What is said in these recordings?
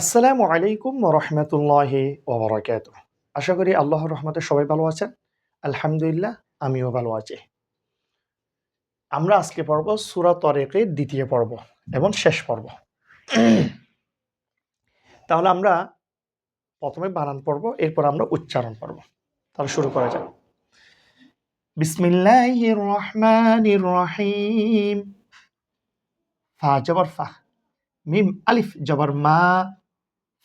আসসালামু আলাইকুম ওয়া রাহমাতুল্লাহি ওয়া বারাকাতুহু। আশা করি আল্লাহর রহমতে সবাই ভালো আছেন। আলহামদুলিল্লাহ আমিও ভালো আছি। আমরা আজকে পড়ব সূরা তরিকের ২য় পর্ব এবং শেষ পর্ব। তাহলে আমরা ১ম এ বানান পড়ব, এরপর আমরা উচ্চারণ পড়ব। তাহলে শুরু করা যাক। বিসমিল্লাহির রহমানির রহিম। ফা জবর ফা, মিম আলিফ জবর মা,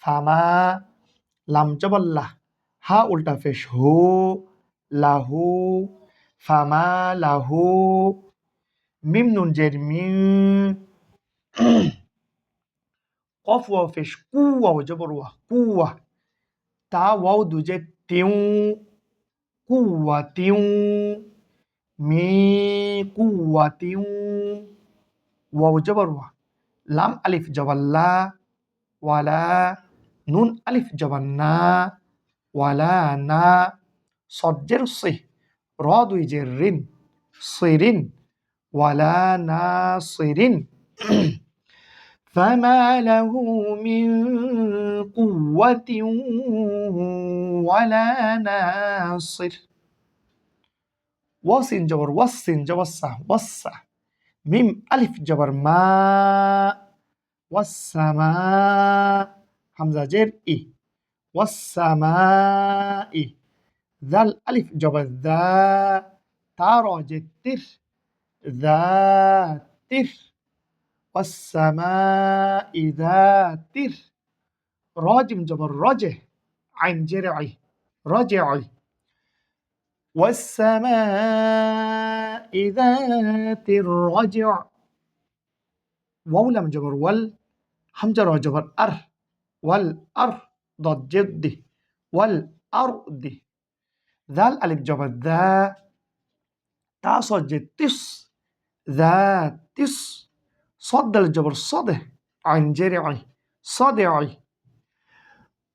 ফামা, লাম জবর লা, হা উল্টা পেশ হু, লাহু, ফামা লাহু, মিম নুন জের মিম, কফ ওয়াও পেশ কু ওয়াও জবর ওয়া, কুয়া, তা ওয়াও দুজে তিউ, কুয়া তিউ, মি কুয়া তিউ, ওয়াও জবর ওয়া, লাম আলিফ জবর লা, ওয়ালা, নুন আলিফ জবর না, ওয়ালা না, সজ্জের সি, র দুই জের রিন, সিরিন, ওয়ালা না সিরিন। فما له من قوة ولا ناصر ওয়াসিন জবর ওয়াসিন জবর সা ওয়াসা, মিম আলিফ জবর মা, ওয়াসসামা, হামজা জের ই, ওয়াসসামাই, জাল আলিফ জবর দা, তা র জের তির, যাতির, ওয়াসসামাই যাতির, র জিম জবর রজে, আইন জের আই, রজে আই, والسماء ذات الرجع واو لام جبر وال، حمزة را جبر أر، والأر ضاد جد، والأرض، ذال ألف جبر ذا، تا صاد جد تس، ذاتس، صد الجبر صده، عين جرعي، صدعي،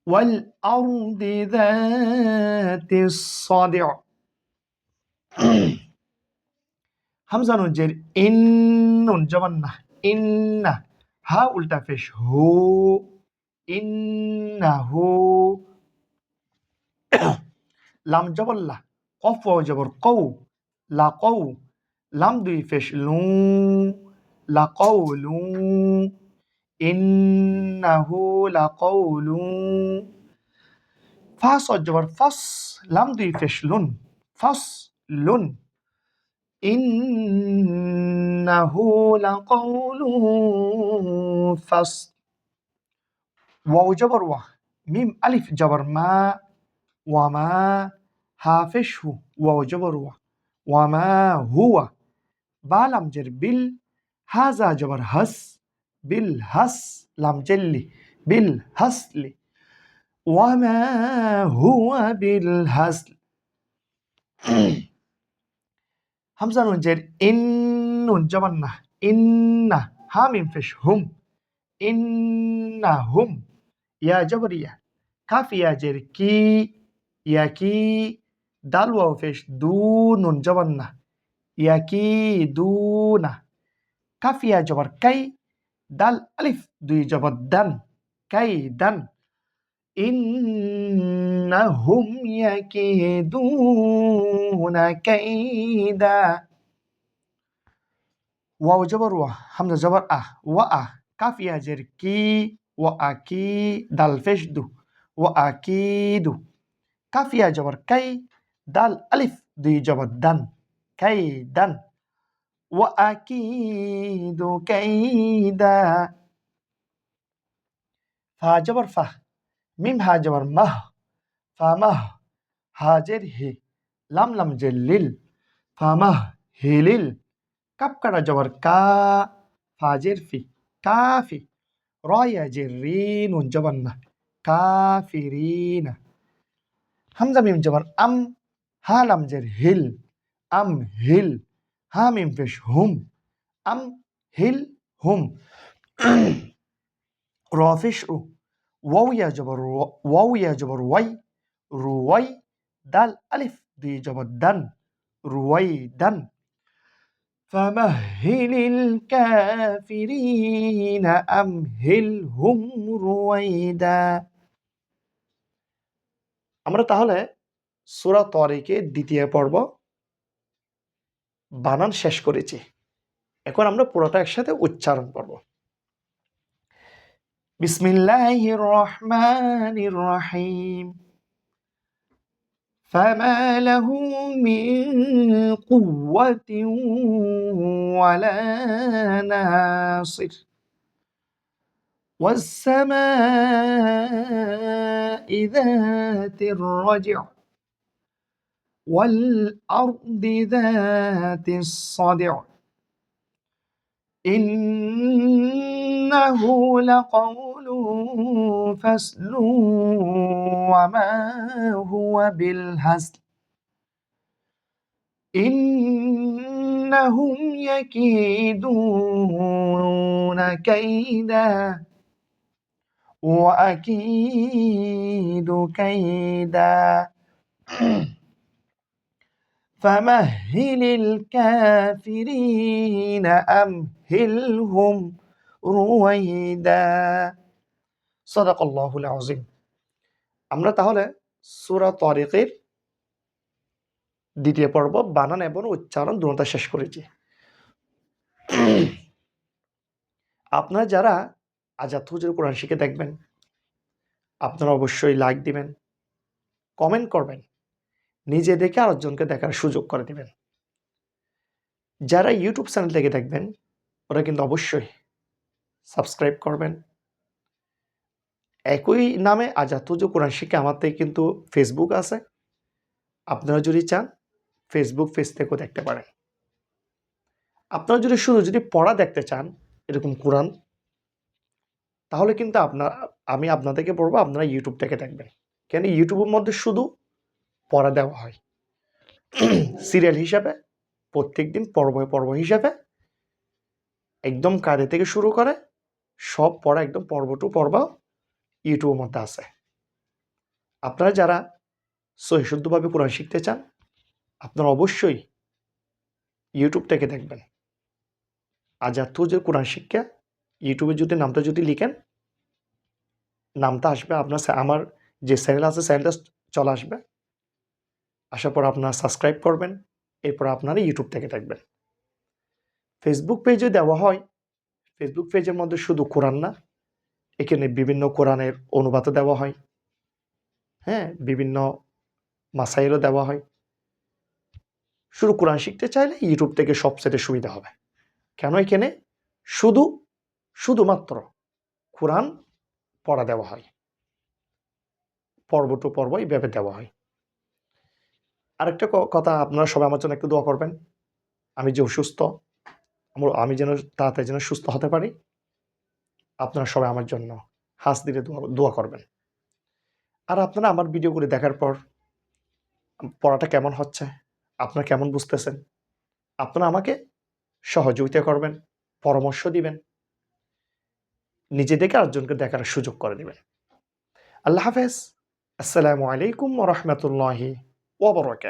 والأرض ذات الصدع। হামজা নুন জের ইন, নুন জবান না, ইন্না, হা উল্টা পেশ হু, ইন্নাহু, লাম জবর লা, কফ ওয়াও জবর কৌ, লা কৌ, লাম দুই পেশ লু, লা কৌলু, ইন্নাহু লা কৌলু, ফা সদ জবর ফাস, লাম দুই পেশ লুন, ফাস লুন, ইন্নাহু লাকাউলু ফাসল। ওয়াও জবর ওয়া, মিম আলিফ জবর মা, ওয়ামা, হা পেশ হু, ওয়াও জবর ওয়া, ওয়ামা হুয়া, বা লাম জের বিল, হাজা জবর হাস, বিল হাস, লাম জেল্লি, বিল হাসলি, ওয়ামা হুয়া বিল হাসল। হামজা নুন জের ইন, নুন জবান না, ইন্না, হা মিম পেশ হুম, ইন্না হুম, ইয়া জবর ইয়া, কাফ ইয়া জের কি, ইয়া কি, দাল ওয়াও পেশ দু, নুন জবান না, ইয়া কি দু না, কাফ ইয়া জবর কাই, দাল আলিফ দুই জবর দান, কাই দান, ইন্নাহুম ইয়াকিদুনা কাইদা। ওয়াও জবর ওয়া, হামজা জবর আহ, ওয়া আহ, কাফ ইয়া জের কি, ওয়া আকি, দাল পেশ দু, ওয়া আকিদু, কাফ ইয়া জবর কাই, দাল আলিফ দুই জবর দান, কাই দান, ওয়া আকিদু কাইদা। ফা জবর ফাহ, মিম হা জবর মাহ, ফামাহ, হা জের হে, লাম লাম জের লিল, ফামাহ হিলিল, কাপ কাটা জবর কা, ফা জের ফি, কাফি, র ইয়া জের রি, নুন জবর না, কাফিরিনা, হামজা মিম জবর আম, হা লাম জের হিল, আম হিল, হা মিম পেশ হুম, আম হিল হুম, র পেশ রু, ওয়াও ইয়া জবর ওয়াই, রুয়াই, দাল আলিফ দুই জবর দান, রুয়াই দান, فمهل الكافرين أمهلهم رويدا আমরা তাহলে সূরা তারিকের দ্বিতীয় পর্ব বানান শেষ করেছি। এখন আমরা পুরোটা একসাথে উচ্চারণ করব। বিসমিল্লাহির রহমানির রহিম। فما له من قوة ولا ناصر والسماء ذات الرجع والأرض ذات الصدع إنه لقول فصل وما هو بالهزل إنهم يكيدون كيدا وأكيد كيدا فمهل الكافرين أمهلهم رويدا صدق الله العظيم আমরা তাহলে সূরা তারিকের দ্বিতীয় পর্ব বানান এবং উচ্চারণ দুটোটা শেষ করেছি। আপনারা যারা আজাদ হুজুর কোরআন শিখে দেখবেন, আপনারা অবশ্যই লাইক দিবেন, কমেন্ট করবেন, নিজে দেখে আরেকজনকে দেখার সুযোগ করে দিবেন। যারা ইউটিউব চ্যানেল থেকে দেখবেন ওরা কিন্তু অবশ্যই সাবস্ক্রাইব করবেন। একই নামে আজাদ হুজুর কোরআন শিখে আমার থেকে কিন্তু ফেসবুক আছে, আপনারা যদি চান ফেসবুক পেজ থেকেও দেখতে পারেন। আপনারা যদি পড়া দেখতে চান এরকম কোরআন, তাহলে কিন্তু আমি আপনাদেরকে বলবো আপনারা ইউটিউব থেকে দেখবেন। কেন ইউটিউবের মধ্যে শুধু পড়া দেওয়া হয় সিরিয়াল হিসাবে, প্রত্যেকদিন পর্ব হিসাবে একদম কায়দা থেকে শুরু করে সব পড়া একদম পর্ব টু পর্ব ইউটিউবের মধ্যে আছে। আপনারা যারা সহিশুদ্ধভাবে কোরআন শিখতে চান আপনারা অবশ্যই ইউটিউব থেকে দেখবেন। আজাদ হুজুর কোরআন শিক্ষা ইউটিউবে যদি নামটা লিখেন নামটা আসবে, আপনার আমার যে চ্যানেল আছে চ্যানেলটা চলে আসবে। আসার পর আপনারা সাবস্ক্রাইব করবেন, এরপর আপনারা ইউটিউব থেকে দেখবেন। ফেসবুক পেজে দেওয়া হয়, ফেসবুক পেজের মধ্যে শুধু কোরআন না, এখানে বিভিন্ন কোরআনের অনুবাদও দেওয়া হয়, হ্যাঁ, বিভিন্ন মাসাইলও দেওয়া হয়। শুধু কোরআন শিখতে চাইলে ইউটিউব থেকে সবচেয়ে সুবিধা হবে। কেন এখানে শুধুমাত্র কোরআন পড়া দেওয়া হয়, পর্ব টু পর্ব এইভাবে দেওয়া হয়। আরেকটা কথা, আপনারা সবাই আমার জন্য একটু দোয়া করবেন। আমি যে অসুস্থ, আমি যেন তাড়াতাড়ি যেন সুস্থ হতে পারি। আপনারা সবাই আমার জন্য হাত দিয়ে দোয়া করবেন। আর আপনারা আমার ভিডিওগুলি দেখার পর পড়াটা কেমন হচ্ছে, আপনারা কেমন বুঝতেছেন, আপনারা আমাকে সহযোগিতা করবেন, পরামর্শ দিবেন, নিজে দেখে আরেকজনকে দেখার সুযোগ করে দিবেন। আল্লাহ হাফেজ। আসসালামু আলাইকুম ওয়া রাহমাতুল্লাহি ওয়া বারাকাতুহু।